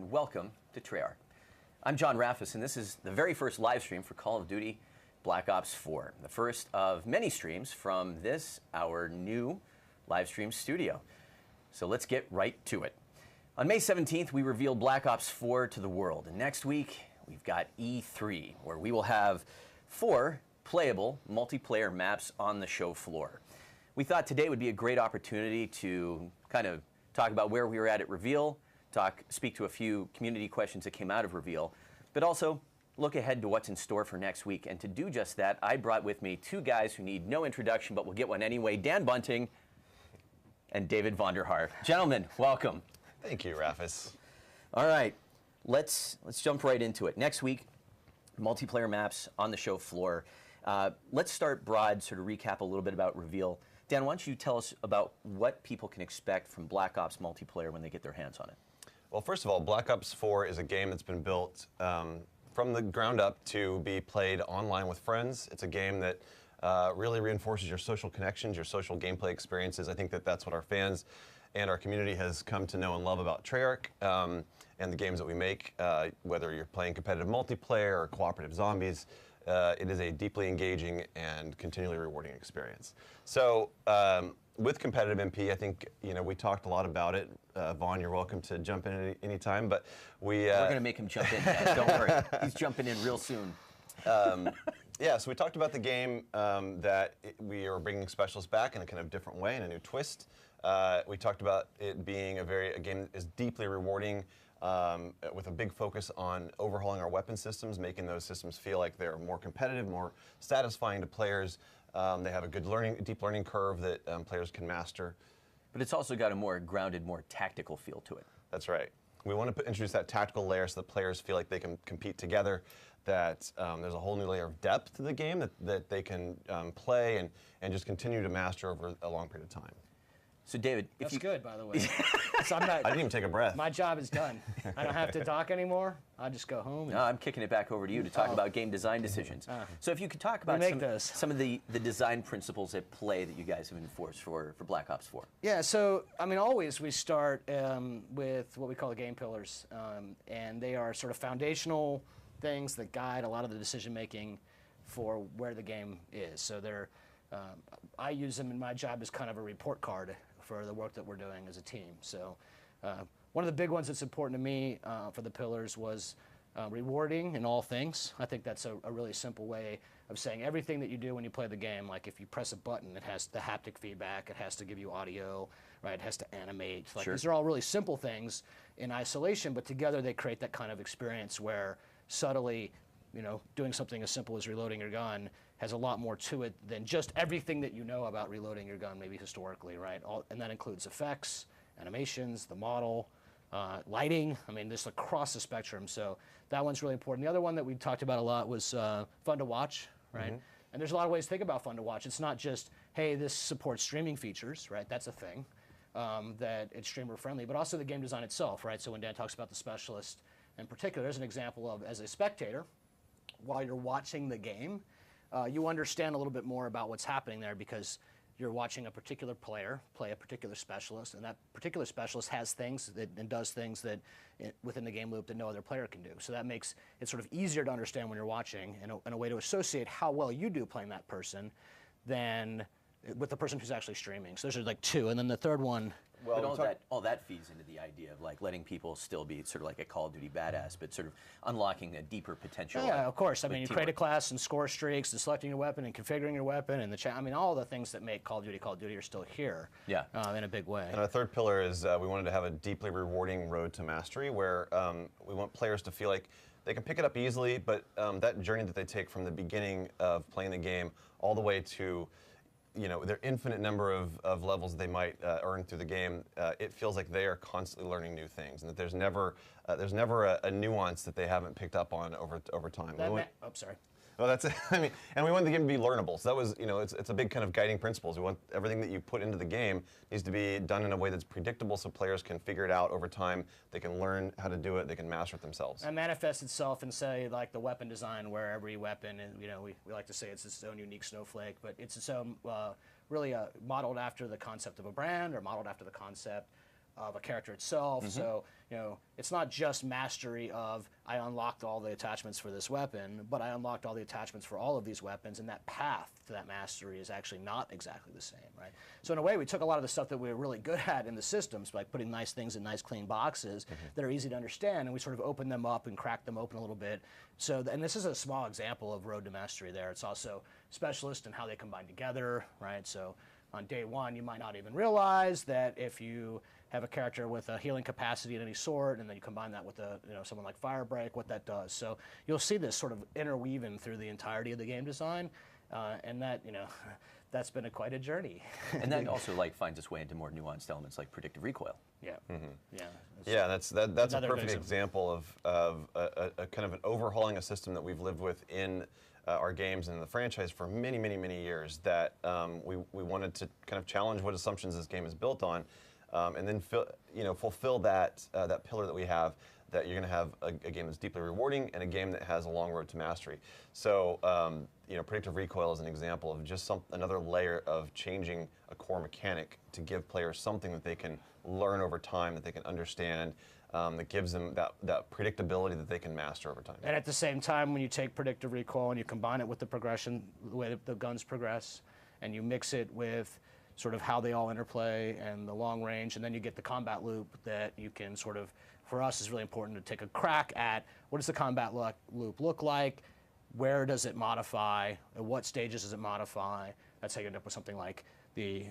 and welcome to Treyarch. I'm John Raffis, and this is the very first live stream for Call of Duty Black Ops 4, the first of many streams from this, our new live stream studio. So let's get right to it. On May 17th, we revealed Black Ops 4 to the world, and next week we've got E3, where we will have 4 playable multiplayer maps on the show floor. We thought today would be a great opportunity to kind of talk about where we were at reveal, speak to a few community questions that came out of reveal, but also look ahead to what's in store for next week. And to do just that, I brought with me 2 guys who need no introduction, but will get one anyway, Dan Bunting and David Vonderhaar. Gentlemen, welcome. Thank you, Raffis. All right, let's jump right into it. Next week, multiplayer maps on the show floor. Let's start broad, sort of recap a little bit about reveal. Dan, why don't you tell us about what people can expect from Black Ops multiplayer when they get their hands on it? Well, first of all, Black Ops 4 is a game that's been built from the ground up to be played online with friends. It's a game that really reinforces your social connections, your social gameplay experiences. I think that that's what our fans and our community has come to know and love about Treyarch and the games that we make, whether you're playing competitive multiplayer or cooperative zombies. It is a deeply engaging and continually rewarding experience. So with competitive MP, I think we talked a lot about it. Vaughn, you're welcome to jump in any time, but we're going to make him jump in, guys. Don't worry. He's jumping in real soon. Yeah, so we talked about the game that we are bringing specialists back in a kind of different way, in a new twist. We talked about it being a game that is deeply rewarding, with a big focus on overhauling our weapon systems, making those systems feel like they're more competitive, more satisfying to players. They have a good deep learning curve that players can master. But it's also got a more grounded, more tactical feel to it. That's right. We want to introduce that tactical layer so that players feel like they can compete together, that there's a whole new layer of depth to the game that they can play and just continue to master over a long period of time. So David, that's good, by the way. So I didn't even take a breath. My job is done. I don't have to talk anymore. I just go home. No, I'm kicking it back over to you to talk about game design decisions. So if you could talk about some of the design principles at play that you guys have enforced for Black Ops 4. Yeah, so I mean, always we start with what we call the game pillars, and they are sort of foundational things that guide a lot of the decision making for where the game is. So they're I use them in my job as kind of a report card for the work that we're doing as a team. So one of the big ones that's important to me for the pillars was rewarding in all things. I think that's a really simple way of saying everything that you do when you play the game, like if you press a button, it has the haptic feedback, it has to give you audio, right? It has to animate. Like, sure. These are all really simple things in isolation, but together they create that kind of experience where subtly, doing something as simple as reloading your gun has a lot more to it than just everything that you know about reloading your gun, maybe historically, right? And that includes effects, animations, the model, lighting. I mean, just across the spectrum. So that one's really important. The other one that we talked about a lot was fun to watch, right? Mm-hmm. And there's a lot of ways to think about fun to watch. It's not just, hey, this supports streaming features, right? That's a thing, that it's streamer friendly, but also the game design itself, right? So when Dan talks about the specialist in particular, there's an example of, as a spectator, while you're watching the game, you understand a little bit more about what's happening there because you're watching a particular player play a particular specialist, and that particular specialist has things and does things that within the game loop that no other player can do. So that makes it sort of easier to understand when you're watching and a way to associate how well you do playing that person than with the person who's actually streaming. So those are like 2, and then the third one. Well, but all that feeds into the idea of like letting people still be sort of like a Call of Duty badass, but sort of unlocking a deeper potential. Yeah, of course. I mean, you create a class and score streaks, and selecting your weapon and configuring your weapon and the chat. I mean, all the things that make Call of Duty are still here. Yeah. In a big way. And our third pillar is we wanted to have a deeply rewarding road to mastery, where we want players to feel like they can pick it up easily, but that journey that they take from the beginning of playing the game all the way to their infinite number of levels they might earn through the game, it feels like they are constantly learning new things, and that there's never a nuance that they haven't picked up on over time. Sorry. Well, that's it. I mean, and we want the game to be learnable. So that was, it's a big kind of guiding principles. We want everything that you put into the game needs to be done in a way that's predictable, so players can figure it out over time. They can learn how to do it. They can master it themselves. And manifests itself in, say, like the weapon design, where every weapon, and we like to say it's its own unique snowflake, but it's its own really modeled after the concept of a brand or modeled after the concept of a character itself. So, you know, it's not just mastery of I unlocked all the attachments for this weapon, but I unlocked all the attachments for all of these weapons, and that path to that mastery is actually not exactly the same, right? So in a way, we took a lot of the stuff that we were really good at in the systems, like putting nice things in nice clean boxes that are easy to understand, and we sort of opened them up and cracked them open a little bit. So, and this is a small example of Road to Mastery there. It's also specialist and how they combine together, right? So on day one, you might not even realize that if you have a character with a healing capacity of any sort, and then you combine that with a, you know, someone like Firebreak, what that does. So you'll see this sort of interweaving through the entirety of the game design, and that, you know, that's been quite a journey. And that also like finds its way into more nuanced elements like predictive recoil. Yeah, Yeah, that's a perfect example of a kind of an overhauling a system that we've lived with in our games and the franchise for many, many, many years. That we wanted to kind of challenge what assumptions this game is built on, and then fulfill that that pillar that we have. That you're going to have a game that's deeply rewarding and a game that has a long road to mastery. So, you know, predictive recoil is an example of just another layer of changing a core mechanic to give players something that they can learn over time, that they can understand, that gives them that predictability that they can master over time. And at the same time, when you take predictive recoil and you combine it with the progression, the way that the guns progress, and you mix it with sort of how they all interplay and the long range, and then you get the combat loop that you can sort of, for us, is really important to take a crack at what does the combat loop look like, where does it modify, at what stages does it modify. That's how you end up with something like the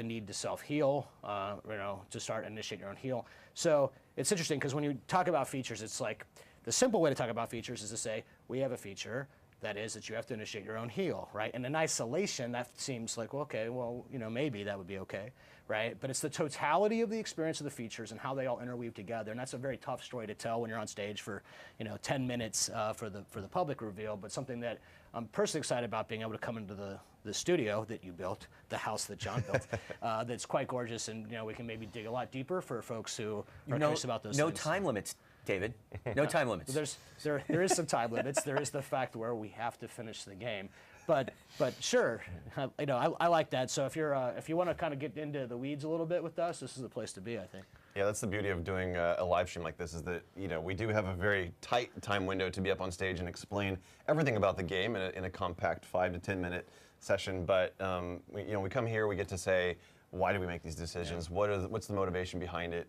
need to self-heal, you know, to start initiate your own heal. So it's interesting because when you talk about features, it's like the simple way to talk about features is to say we have a feature that is that you have to initiate your own heal, right? And in isolation, that seems like, well, okay, well, you know, maybe that would be okay, right? But it's the totality of the experience of the features and how they all interweave together, and that's a very tough story to tell when you're on stage for, you know, 10 minutes for the public reveal, but something that I'm personally excited about being able to come into the studio that you built, the house that John built, that's quite gorgeous, and, you know, we can maybe dig a lot deeper for folks who are curious about those no things. time limits, David. No time limits. There is some time limits. There is the fact where we have to finish the game, but sure, you know, I like that. So if you want to kind of get into the weeds a little bit with us, this is the place to be, I think. Yeah, that's the beauty of doing a live stream like this, is that, you know, we do have a very tight time window to be up on stage and explain everything about the game in a compact 5 to 10 minute session. But we come here, we get to say, why do we make these decisions? Yeah. What's the motivation behind it?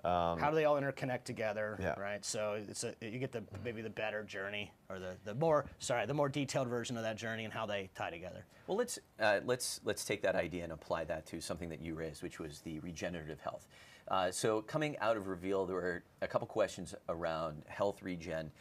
How do they all interconnect together? Yeah. Right. So you get maybe the better journey, or the more detailed version of that journey and how they tie together. Well, let's take that idea and apply that to something that you raised, which was the regenerative health. So coming out of Reveal, there were a couple questions around health regen.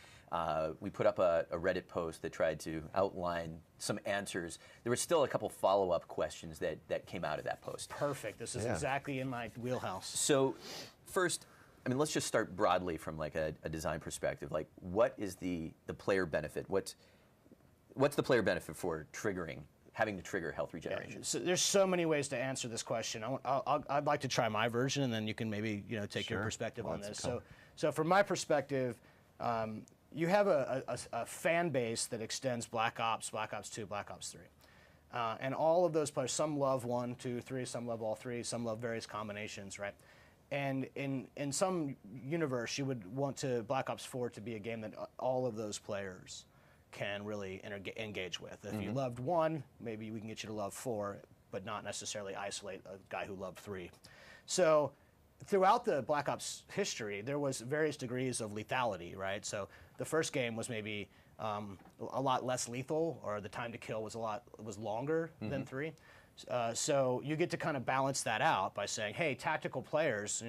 We put up a Reddit post that tried to outline some answers. There were still a couple follow-up questions that came out of that post. Perfect. This is exactly in my wheelhouse. So first, I mean, let's just start broadly from like a design perspective. Like, what is the player benefit? What's the player benefit for having to trigger health regeneration? Yeah, so there's so many ways to answer this question. I'd like to try my version, and then you can maybe take your perspective on this. So from my perspective, you have a fan base that extends Black Ops, Black Ops 2, Black Ops 3. And all of those players, some love 1, 2, 3, some love all 3, some love various combinations, right? And in some universe, you would want Black Ops 4 to be a game that all of those players can really engage with. If you loved 1, maybe we can get you to love 4, but not necessarily isolate a guy who loved 3. So throughout the Black Ops history, there was various degrees of lethality, right? So the first game was maybe a lot less lethal, or the time to kill was longer than 3. So you get to kind of balance that out by saying, hey, tactical players,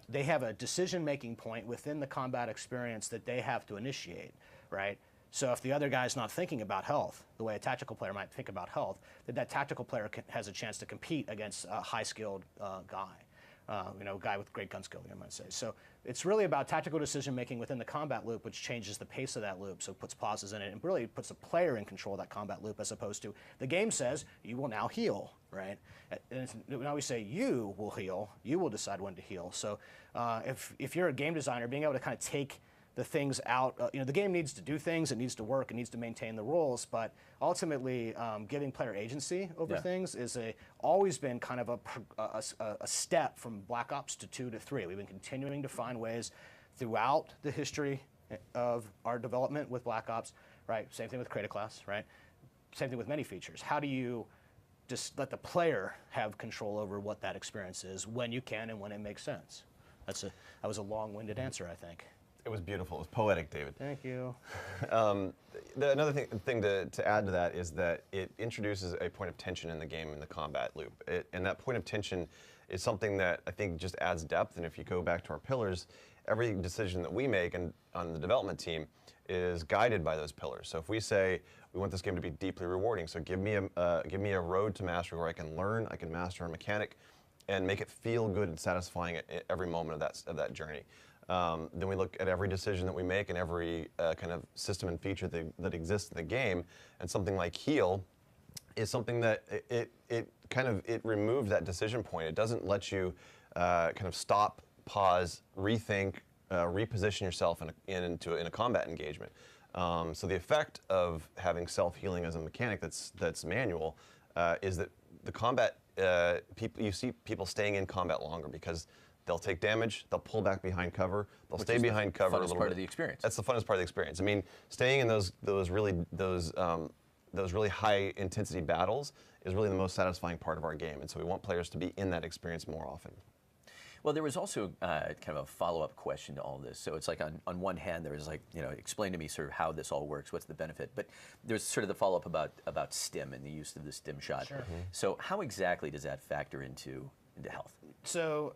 they have a decision-making point within the combat experience that they have to initiate, right? So if the other guy's not thinking about health, the way a tactical player might think about health, that tactical player has a chance to compete against a high-skilled guy. A guy with great gun skill, I might say. So it's really about tactical decision-making within the combat loop, which changes the pace of that loop, so it puts pauses in it, and really puts the player in control of that combat loop, as opposed to the game says, you will now heal, right? And now we say, you will heal, you will decide when to heal. So if you're a game designer, being able to kind of take the things out. The game needs to do things, it needs to work, it needs to maintain the rules, but ultimately giving player agency over things is always been kind of a step from Black Ops to 2 to 3. We've been continuing to find ways throughout the history of our development with Black Ops, right? Same thing with Create a Class, right? Same thing with many features. How do you just let the player have control over what that experience is when you can and when it makes sense? That was a long-winded answer, I think. It was beautiful. It was poetic, David. Thank you. Another thing to add to that is that it introduces a point of tension in the game in the combat loop. And that point of tension is something that I think just adds depth. And if you go back to our pillars, every decision that we make on the development team is guided by those pillars. So if we say we want this game to be deeply rewarding, so give me a road to mastery where I can learn, I can master a mechanic, and make it feel good and satisfying at every moment of that journey. Then we look at every decision that we make and every kind of system and feature that exists in the game, and something like heal is something that it removes that decision point. It doesn't let you kind of stop, pause, rethink, reposition yourself in a combat engagement. So the effect of having self-healing as a mechanic that's manual is that the combat you see people staying in combat longer because they'll take damage, they'll pull back behind cover, they'll stay behind cover a little bit. Funnest part of the experience. That's the funnest part of the experience. I mean, staying in those really high intensity battles is really the most satisfying part of our game, and so we want players to be in that experience more often. Well, there was also kind of a follow-up question to all this. So it's like on one hand, there was like, explain to me sort of how this all works, what's the benefit. But there's sort of the follow-up about stim and the use of the stim shot. Sure. So how exactly does that factor into health? So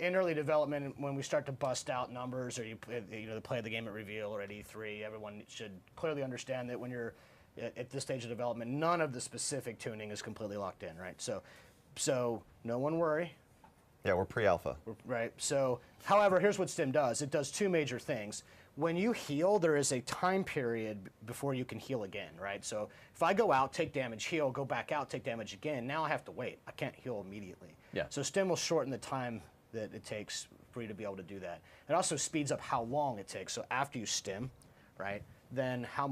in early development, when we start to bust out numbers, or you play the game at reveal or at E3, everyone should clearly understand that when you're at this stage of development, none of the specific tuning is completely locked in, right? So no one worry. Yeah, we're pre-alpha. Right. So, however, here's what stim does. It does two major things. When you heal, there is a time period before you can heal again, right? So if I go out, take damage, heal, go back out, take damage again, now I have to wait. I can't heal immediately. Yeah. So stim will shorten the time that it takes for you to be able to do that. It also speeds up how long it takes. So after you stim, right, then how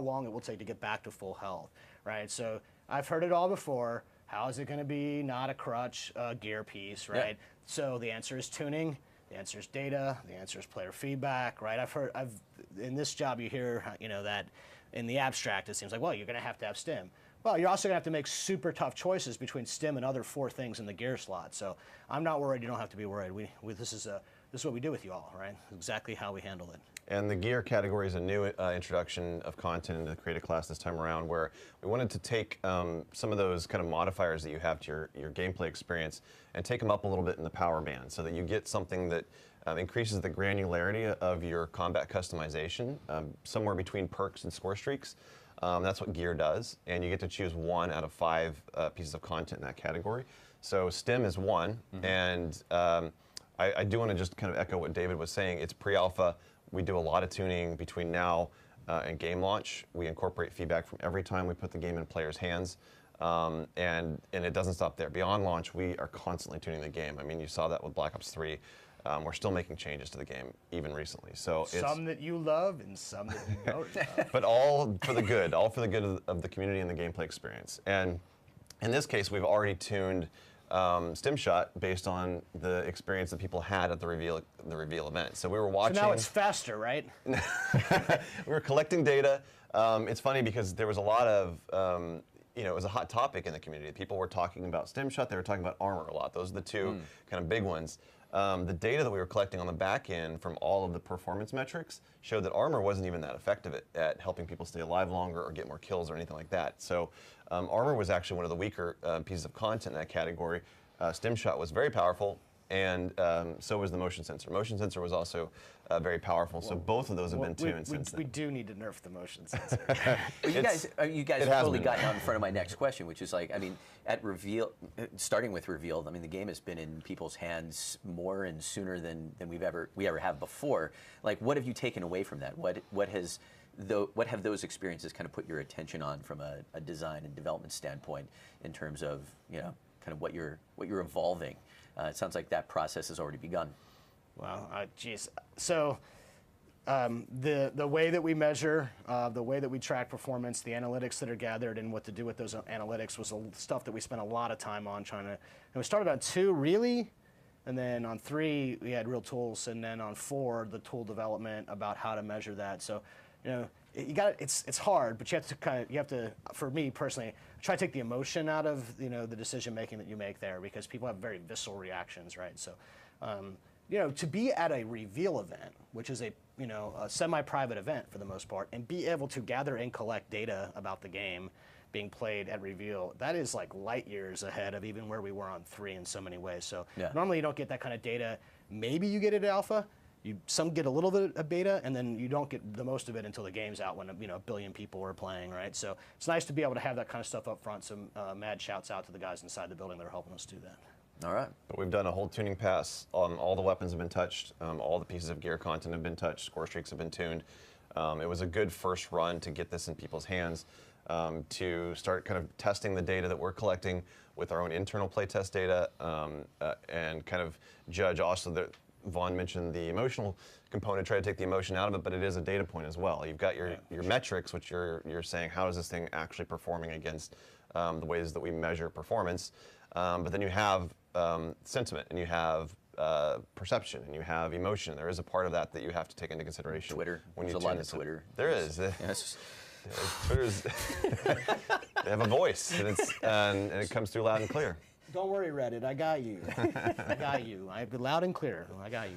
long it will take to get back to full health, right? So I've heard it all before. How is it going to be not a crutch, gear piece, right? Yeah. So the answer is tuning, the answer is data, the answer is player feedback, right? In this job you hear, that in the abstract it seems like, well, you're going to have stim. Well, you're also going to have to make super tough choices between stim and other 4 things in the gear slot. So I'm not worried. You don't have to be worried. This is what we do with you all, right? Exactly how we handle it. And the gear category is a new introduction of content into the Create a Class this time around, where we wanted to take some of those kind of modifiers that you have to your gameplay experience and take them up a little bit in the power band so that you get something that increases the granularity of your combat customization, somewhere between perks and score streaks. That's what gear does, and you get to choose 1 out of 5 pieces of content in that category. So stim is 1, and I do want to just kind of echo what David was saying. It's pre-alpha. We do a lot of tuning between now and game launch. We incorporate feedback from every time we put the game in players' hands, and it doesn't stop there. Beyond launch, we are constantly tuning the game. I mean, you saw that with Black Ops 3. We're still making changes to the game, even recently. So some that you love and some that you don't love. But all for the good, of the community and the gameplay experience. And in this case, we've already tuned stim shot based on the experience that people had at the reveal event. So we were watching. So now it's faster, right? We were collecting data. It's funny because there was a lot of, it was a hot topic in the community. People were talking about stim shot. They were talking about armor a lot. Those are the two kind of big ones. The data that we were collecting on the back end from all of the performance metrics showed that armor wasn't even that effective at helping people stay alive longer or get more kills or anything like that. So armor was actually one of the weaker pieces of content in that category. Stim shot was very powerful, and so was the motion sensor. Motion sensor was also very powerful, so both of those have been tuned since then. We do need to nerf the motion sensor. Well, you guys have totally gotten out in front of my next question, which is like, I mean, at reveal, starting with reveal, I mean, the game has been in people's hands more and sooner than we ever have before. Like, what have you taken away from that? What have those experiences kind of put your attention on from a design and development standpoint in terms of kind of what you're evolving? It sounds like that process has already begun. Wow, geez. So The way that we measure, the way that we track performance, the analytics that are gathered, and what to do with those analytics was stuff that we spent a lot of time on trying to. And we started on 2 really, and then on 3 we had real tools, and then on 4 the tool development about how to measure that. So, you know, it's hard, but you have to for me personally, try to take the emotion out of, you know, the decision making that you make there, because people have very visceral reactions, right? So, you know, to be at a reveal event, which is a semi-private event for the most part, and be able to gather and collect data about the game being played at reveal, that is like light years ahead of even where we were on 3 in so many ways. So normally you don't get that kind of data. Maybe you get it at alpha. Some get a little bit of beta, and then you don't get the most of it until the game's out when, you know, 1 billion people are playing, right? So it's nice to be able to have that kind of stuff up front. Some mad shouts out to the guys inside the building that are helping us do that. All right. But we've done a whole tuning pass. All the weapons have been touched. All the pieces of gear content have been touched. Score streaks have been tuned. It was a good first run to get this in people's hands, to start kind of testing the data that we're collecting with our own internal playtest data, and kind of judge also that Vaughn mentioned the emotional component, try to take the emotion out of it, but it is a data point as well. You've got your metrics, which you're saying, how is this thing actually performing against the ways that we measure performance? But then you have sentiment, and you have perception, and you have emotion. There is a part of that that you have to take into consideration. Twitter. When There's you a lot of Twitter. There is. Yes. Twitter's they have a voice, and it comes through loud and clear. Don't worry, Reddit. I got you. I got you. I loud and clear. I got you.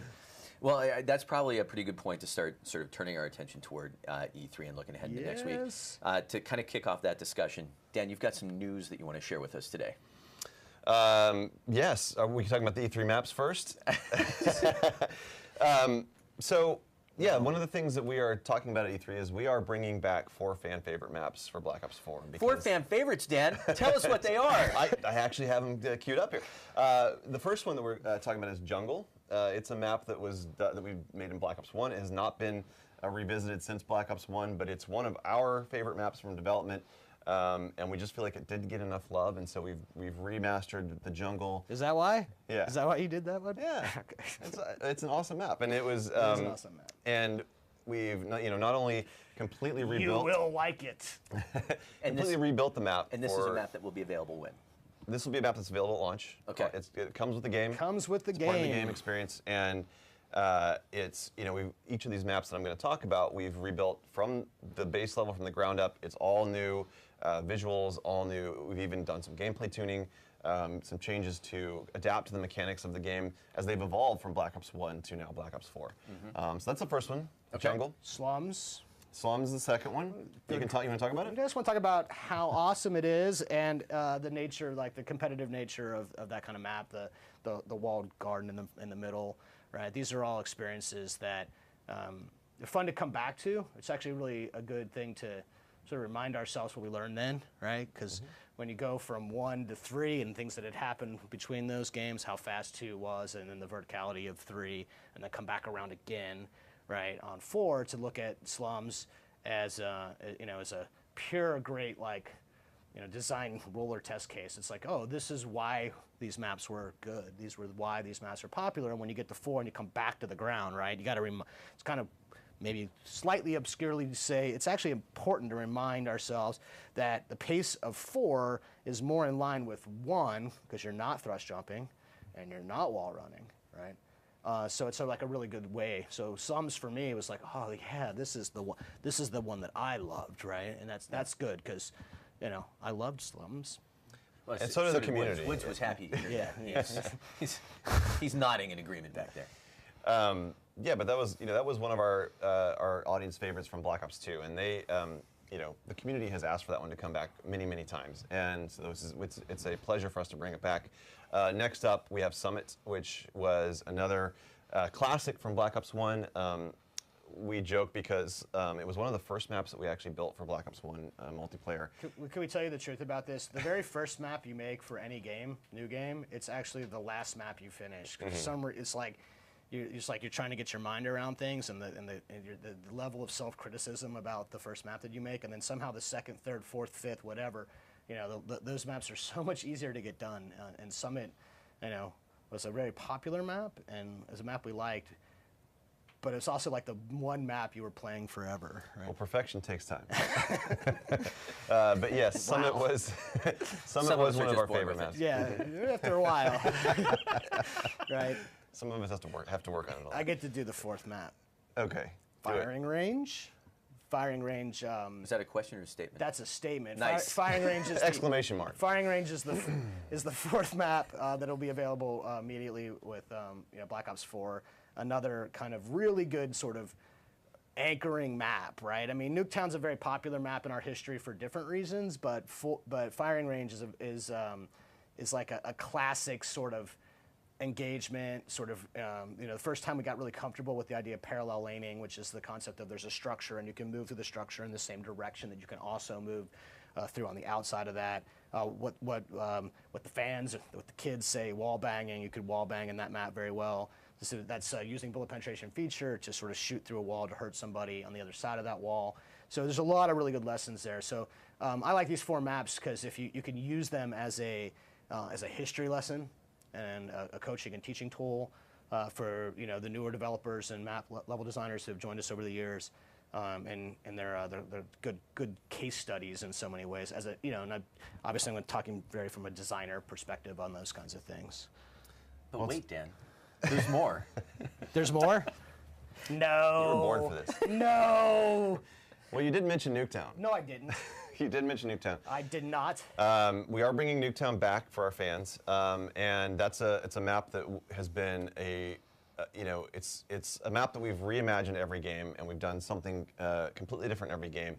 Well, that's probably a pretty good point to start sort of turning our attention toward E3 and looking ahead into next week. To kind of kick off that discussion, Dan, you've got some news that you want to share with us today. Yes. Are we talking about the E3 maps first? Yeah, one of the things that we are talking about at E3 is we are bringing back 4 fan favorite maps for Black Ops 4. 4 fan favorites, Dan. Tell us what they are. I actually have them queued up here. The first one that we're talking about is Jungle. It's a map that we made in Black Ops 1. It has not been revisited since Black Ops 1, but it's one of our favorite maps from development. And we just feel like it didn't get enough love, and so we've remastered the Jungle. Is that why? Yeah. Is that why you did that one? Yeah. It's an awesome map, and it was. It's an awesome map. And we've not only completely rebuilt. You will like it. completely rebuilt the map. And this is a map that will be available when? This will be a map that's available at launch. Okay. It comes with the game. Comes with the it's game. Part of the game experience, and it's each of these maps that I'm going to talk about, we've rebuilt from the base level, from the ground up. It's all new. Visuals, all new. We've even done some gameplay tuning, some changes to adapt to the mechanics of the game as they've evolved from Black Ops 1 to now Black Ops 4. So that's the first one, Jungle. Slums. Slums is the second one. You want to talk about it? I just want to talk about how awesome it is, and the nature, like the competitive nature of that kind of map, the walled garden in the middle, right? These are all experiences that they're fun to come back to. It's actually really a good thing to sort of remind ourselves what we learned then, right? Because when you go from 1 to 3 and things that had happened between those games, how fast 2 was, and then the verticality of 3, and then come back around again, right, on 4 to look at Slums as as a pure great design roller test case. It's like, oh, this is why these maps were good. These were why these maps are popular. And when you get to 4 and you come back to the ground, right, you got to it's kind of maybe slightly obscurely to say, it's actually important to remind ourselves that the pace of 4 is more in line with 1, because you're not thrust jumping and you're not wall running, right? So it's sort of like a really good way. So Slums for me was like, oh yeah, this is the one that I loved, right? And that's good, because I loved Slums. Well, and so did the community. Woods was happy. Yeah. He's nodding in agreement back there. Yeah, but that was one of our audience favorites from Black Ops 2, and they the community has asked for that one to come back many times, and so it's a pleasure for us to bring it back. Next up, we have Summit, which was another classic from Black Ops 1. We joke because it was one of the first maps that we actually built for Black Ops 1 multiplayer. Can we tell you the truth about this? The very first map you make for any game, new game, it's actually the last map you finish. It's like you're trying to get your mind around things, and the level of self-criticism about the first map that you make, and then somehow the second, third, fourth, fifth, whatever, those maps are so much easier to get done. And Summit, was a very popular map, and as a map we liked. but it's also like the one map you were playing forever. Right? Well, perfection takes time. But yes, Summit was Summit was one of our favorite maps. Yeah, after a while. Right. Some of us have to work on it a lot. I get to do the fourth map. Okay. Firing range. Firing range. Is that a question or a statement? That's a statement. Nice. Firing range is Exclamation mark. Firing range is the fourth map that'll be available immediately with Black Ops 4. Another kind of really good sort of anchoring map, right? I mean, Nuketown's a very popular map in our history for different reasons, but Firing Range is like a classic sort of engagement, sort of, the first time we got really comfortable with the idea of parallel laning, which is the concept of there's a structure and you can move through the structure in the same direction that you can also move through on the outside of that. What the fans, what the kids say, wall banging, you could wall bang in that map very well. So that's using bullet penetration feature to sort of shoot through a wall to hurt somebody on the other side of that wall. So there's a lot of really good lessons there. So I like these 4 maps because if you can use them as a history lesson and a coaching and teaching tool for the newer developers and map level designers who have joined us over the years, and they're good case studies in so many ways. And obviously I'm talking very from a designer perspective on those kinds of things. But wait, Dan. There's more. There's more? No. You were born for this. No. Well, you did mention Nuketown. No, I didn't. You did mention Nuketown. I did not. We are bringing Nuketown back for our fans, and it's a map that has been it's a map that we've reimagined every game, and we've done something completely different every game.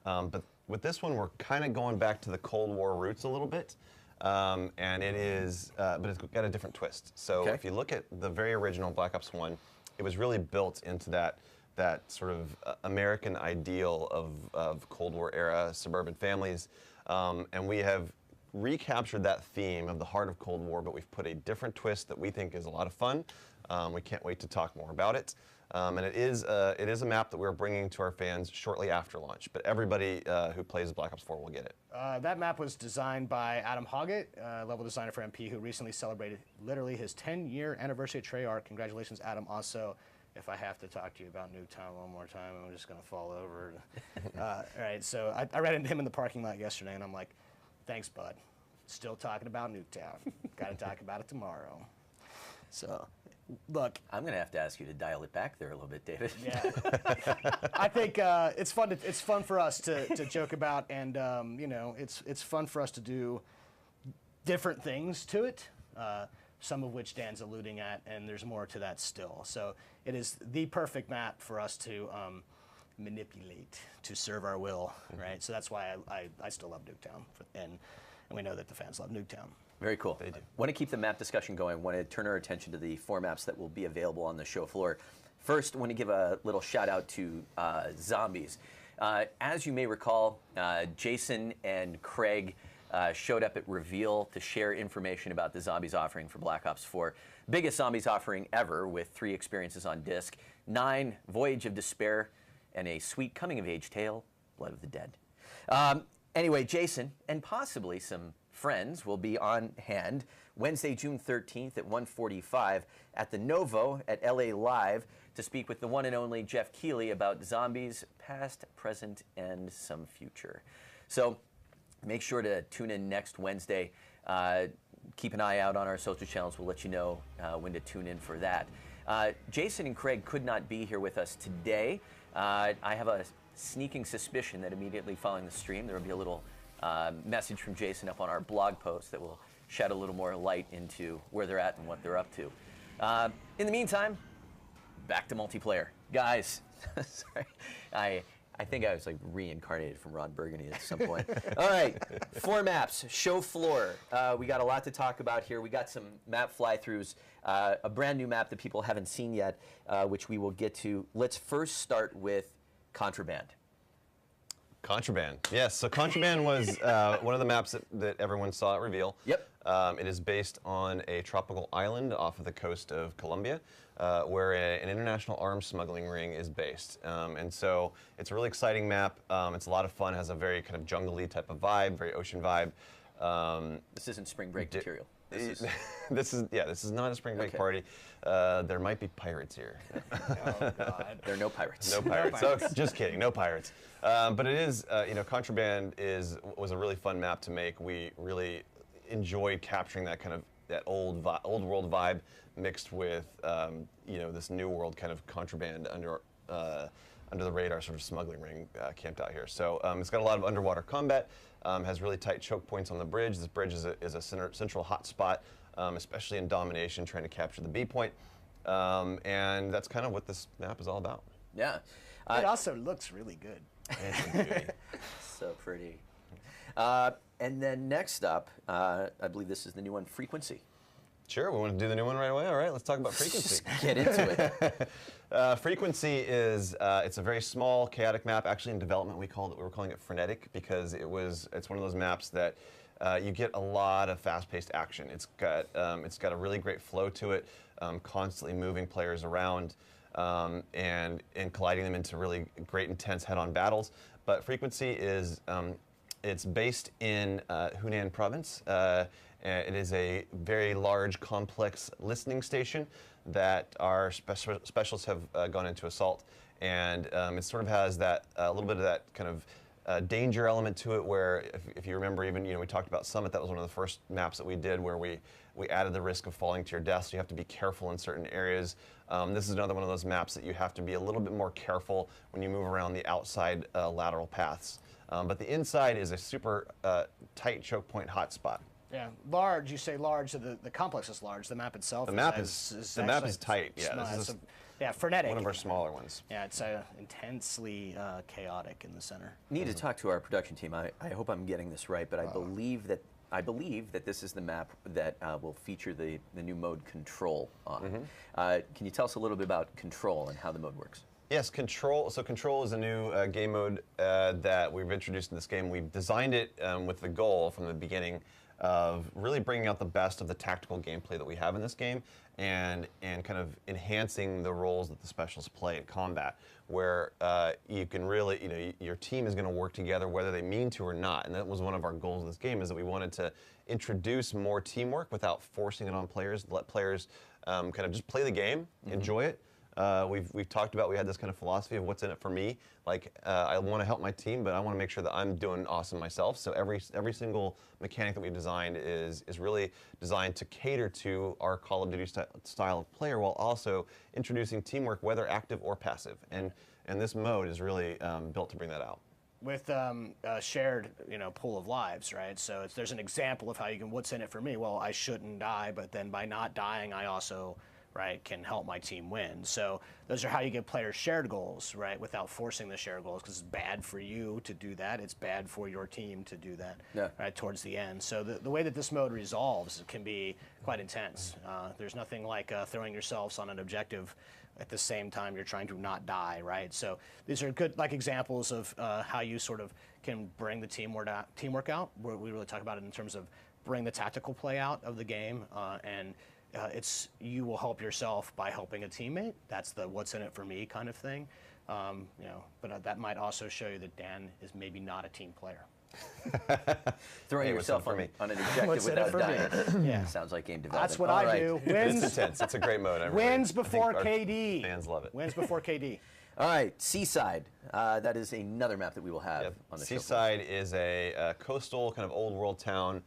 But with this one, we're kind of going back to the Cold War roots a little bit. And it is, but it's got a different twist. So if you look at the very original Black Ops 1, it was really built into that sort of American ideal of Cold War era suburban families. And we have recaptured that theme of the heart of Cold War, but we've put a different twist that we think is a lot of fun. We can't wait to talk more about it. And it is a map that we're bringing to our fans shortly after launch, but everybody who plays Black Ops 4 will get it. That map was designed by Adam Hoggett, level designer for MP, who recently celebrated literally his 10-year anniversary at Treyarch. Congratulations, Adam. Also, if I have to talk to you about Nuketown one more time, I'm just going to fall over. All right, so I ran into him in the parking lot yesterday, and I'm like, thanks, bud. Still talking about Nuketown. Got to talk about it tomorrow. So... Look, I'm going to have to ask you to dial it back there a little bit, David. Yeah, I think it's fun for us to joke about, and it's fun for us to do different things to it. Some of which Dan's alluding at, and there's more to that still. So it is the perfect map for us to manipulate to serve our will, right? So that's why I still love Nuketown, and we know that the fans love Nuketown. Very cool. They do. Want to keep the map discussion going. Want to turn our attention to the 4 maps that will be available on the show floor. First, want to give a little shout out to Zombies. As you may recall, Jason and Craig showed up at Reveal to share information about the Zombies offering for Black Ops 4. Biggest Zombies offering ever, with 3 experiences on disc, 9 Voyage of Despair, and a sweet coming-of-age tale, Blood of the Dead. Anyway, Jason, and possibly some friends, will be on hand Wednesday, June 13th at 1:45 at the Novo at LA Live to speak with the one and only Jeff Keighley about Zombies, past, present, and some future. So make sure to tune in next Wednesday. Keep an eye out on our social channels. We'll let you know when to tune in for that. Jason and Craig could not be here with us today. I have a sneaking suspicion that immediately following the stream there will be a little message from Jason up on our blog post that will shed a little more light into where they're at and what they're up to. In the meantime, back to multiplayer. Guys, sorry, I think I was like reincarnated from Ron Burgundy at some point. All right, 4 maps, show floor. We got a lot to talk about here. We got some map fly-throughs, a brand new map that people haven't seen yet, which we will get to. Let's first start with Contraband. Contraband, yes. So Contraband was one of the maps that everyone saw at Reveal. Yep. It is based on a tropical island off of the coast of Colombia, where an international arms smuggling ring is based. And so it's a really exciting map. It's a lot of fun. Has a very kind of jungly type of vibe, very ocean vibe. This isn't spring break material. This is This is not a spring break party. There might be pirates here. Oh God. There are no pirates. No pirates. So, just kidding, no pirates. But it is, Contraband was a really fun map to make. We really enjoyed capturing that kind of old world vibe mixed with this new world kind of contraband under the radar sort of smuggling ring camped out here. So it's got a lot of underwater combat. Has really tight choke points on the bridge. This bridge is a central hot spot, especially in domination, trying to capture the B point. And that's kind of what this map is all about. Yeah. It also looks really good. So pretty. And then next up, I believe this is the new one, Frequency. Sure, we want to do the new one right away. All right, let's talk about Frequency. Get into it. Frequency is it's a very small, chaotic map. Actually, in development, we were calling it frenetic because it's one of those maps that you get a lot of fast-paced action. It's got a really great flow to it, constantly moving players around and colliding them into really great, intense head-on battles. But Frequency is it's based in Hunan province. It is a very large, complex listening station that our specialists have gone into assault, and it sort of has that a little bit of that kind of danger element to it. Where, if you remember, even we talked about Summit. That was one of the first maps that we did, where we added the risk of falling to your death. So you have to be careful in certain areas. This is another one of those maps that you have to be a little bit more careful when you move around the outside lateral paths. But the inside is a super tight choke point hotspot. Yeah, large. You say large, so the complex is large. The map itself. The map is tight. Yeah, this is frenetic. One of our smaller ones. Yeah, it's intensely chaotic in the center. Need to talk to our production team. I hope I'm getting this right, but I believe that this is the map that will feature the new mode Control on. Can you tell us a little bit about Control and how the mode works? Yes, Control. So Control is a new game mode that we've introduced in this game. We've designed it with the goal from the beginning of really bringing out the best of the tactical gameplay that we have in this game, and kind of enhancing the roles that the specialists play in combat, where you can really, your team is going to work together whether they mean to or not. And that was one of our goals in this game, is that we wanted to introduce more teamwork without forcing it on players, let players kind of just play the game, enjoy it. We've talked about, we had this kind of philosophy of what's in it for me. Like, I want to help my team, but I want to make sure that I'm doing awesome myself. So every single mechanic that we've designed is really designed to cater to our Call of Duty style of player, while also introducing teamwork, whether active or passive. And this mode is really built to bring that out. With a shared, pool of lives, right? So there's an example of how you can, what's in it for me? Well, I shouldn't die, but then by not dying, I also, right, can help my team win. So those are how you get players shared goals, right, without forcing the shared goals, because it's bad for you to do that. It's bad for your team to do that, right, towards the end. So the way that this mode resolves can be quite intense. There's nothing like throwing yourselves on an objective at the same time you're trying to not die, right? So these are good examples of how you sort of can bring the teamwork out. We really talk about it in terms of bring the tactical play out of the game, and it's you will help yourself by helping a teammate. That's the what's in it for me kind of thing. But that might also show you that Dan is maybe not a team player. Throwing yourself on an objective without dying. Yeah. Sounds like game development. That's what I do. Wins. It's intense. It's a great mode. Wins before KD. Fans love it. Wins before KD. All right, Seaside. That is another map that we will have on the show. Seaside is a coastal kind of old world town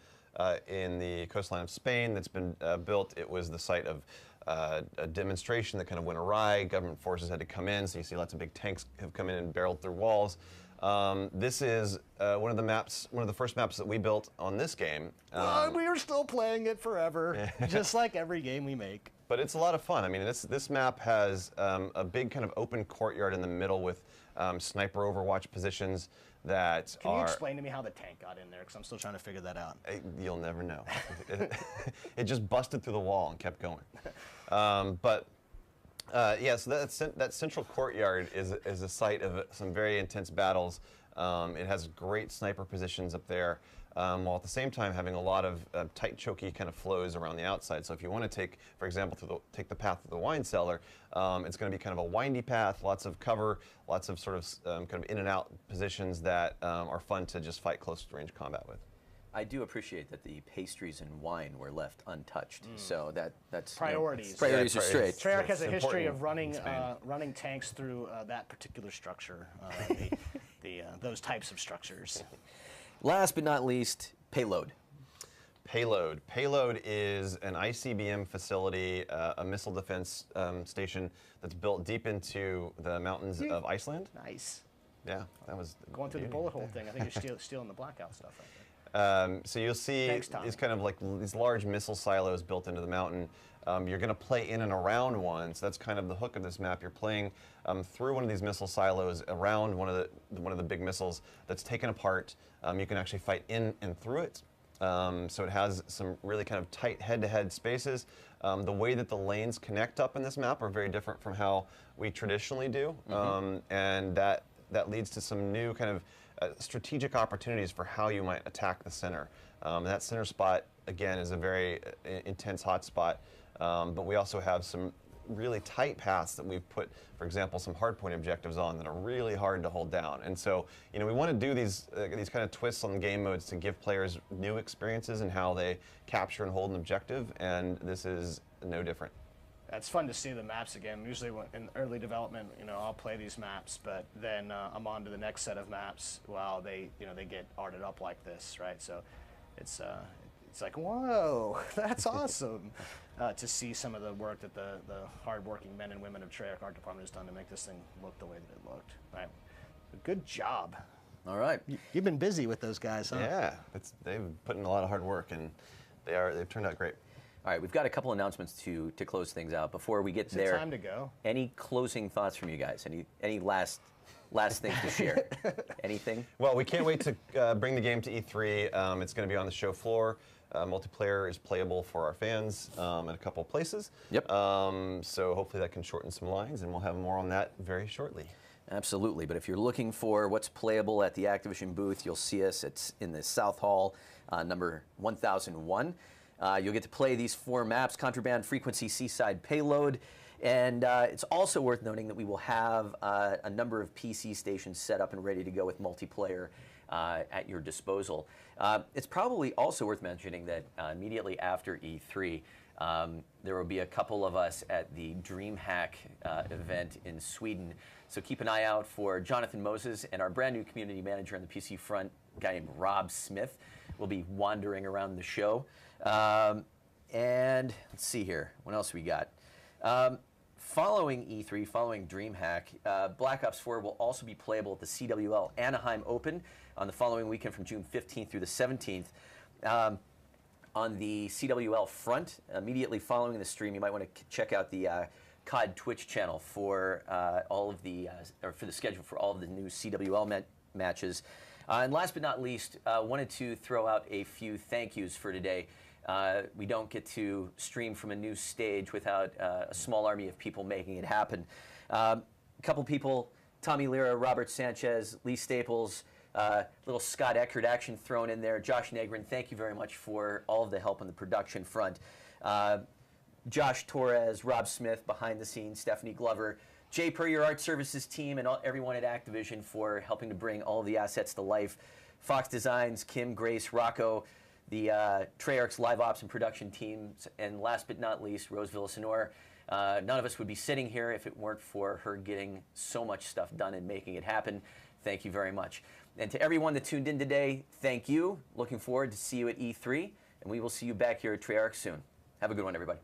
in the coastline of Spain that's been built. It was the site of a demonstration that kind of went awry. Government forces had to come in, so you see lots of big tanks have come in and barreled through walls. This is one of the first maps that we built on this game. We are still playing it forever, just like every game we make. But it's a lot of fun. I mean, this map has a big kind of open courtyard in the middle with sniper overwatch positions that Can you explain to me how the tank got in there? Because I'm still trying to figure that out. You'll never know. It just busted through the wall and kept going. So that central courtyard is a site of some very intense battles. It has great sniper positions up there, while at the same time having a lot of tight, choky kind of flows around the outside. So if you want to take, for example, take the path to the wine cellar, it's going to be kind of a windy path, lots of cover, lots of sort of kind of in and out positions that are fun to just fight close range combat with. I do appreciate that the pastries and wine were left untouched. So that's Priorities. Priorities are straight. Treyarch has a It's history important of running in Spain. running tanks through that particular structure, those types of structures. Last but not least, Payload. Payload. Payload is an ICBM facility, a missile defense station that's built deep into the mountains of Iceland. Nice. Yeah, that was Going through the bullet hole thing. I think you're stealing the blackout stuff right there. So you'll see Thanks, Tommy. these kind of like these large missile silos built into the mountain. You're going to play in and around one, so that's kind of the hook of this map. You're playing through one of these missile silos, around one of the big missiles that's taken apart. You can actually fight in and through it. So it has some really kind of tight head-to-head spaces. The way that the lanes connect up in this map are very different from how we traditionally do, and that leads to some new kind of strategic opportunities for how you might attack the center. That center spot, again, is a very intense hot spot, but we also have some really tight paths that we've put, for example, some hardpoint objectives on that are really hard to hold down. And so, you know, we want to do these kind of twists on the game modes to give players new experiences in how they capture and hold an objective, and this is no different. It's fun to see the maps again. Usually in early development, you know, I'll play these maps, but then I'm on to the next set of maps while they get arted up like this, right? So it's like, whoa, that's awesome to see some of the work that the hardworking men and women of Treyarch Art Department has done to make this thing look the way that it looked. Right? Good job. All right. You've been busy with those guys, huh? Yeah, they've put in a lot of hard work, and they've turned out great. All right, we've got a couple announcements to close things out. Before we get Is there, it time to go? any closing thoughts from you guys? Any last things to share? Anything? Well, we can't wait to bring the game to E3. It's going to be on the show floor. Multiplayer is playable for our fans in a couple of places. Yep. So hopefully that can shorten some lines, and we'll have more on that very shortly. Absolutely, but if you're looking for what's playable at the Activision booth, you'll see us. It's in the South Hall, number 1001. You'll get to play these 4 maps: Contraband, Frequency, Seaside, Payload. And it's also worth noting that we will have a number of PC stations set up and ready to go with multiplayer at your disposal. It's probably also worth mentioning that immediately after E3, there will be a couple of us at the DreamHack event in Sweden. So keep an eye out for Jonathan Moses and our brand new community manager on the PC front, a guy named Rob Smith, will be wandering around the show. And let's see here, what else we got? Following E3, following DreamHack, Black Ops 4 will also be playable at the CWL Anaheim Open on the following weekend from June 15th through the 17th. On the CWL front, immediately following the stream, you might want to check out the COD Twitch channel for all of the for the schedule for all of the new CWL matches. And last but not least, wanted to throw out a few thank yous for today. We don't get to stream from a new stage without a small army of people making it happen. A couple people: Tommy Lira, Robert Sanchez, Lee Staples. Little Scott Eckert action thrown in there. Josh Negrin, thank you very much for all of the help on the production front. Josh Torres, Rob Smith behind the scenes, Stephanie Glover, Jay Per, your art services team, and everyone at Activision for helping to bring all of the assets to life. Fox Designs, Kim, Grace, Rocco, the Treyarch's live ops and production teams, and last but not least, Rose Villasenor. None of us would be sitting here if it weren't for her getting so much stuff done and making it happen. Thank you very much. And to everyone that tuned in today, thank you. Looking forward to see you at E3, and we will see you back here at Treyarch soon. Have a good one, everybody.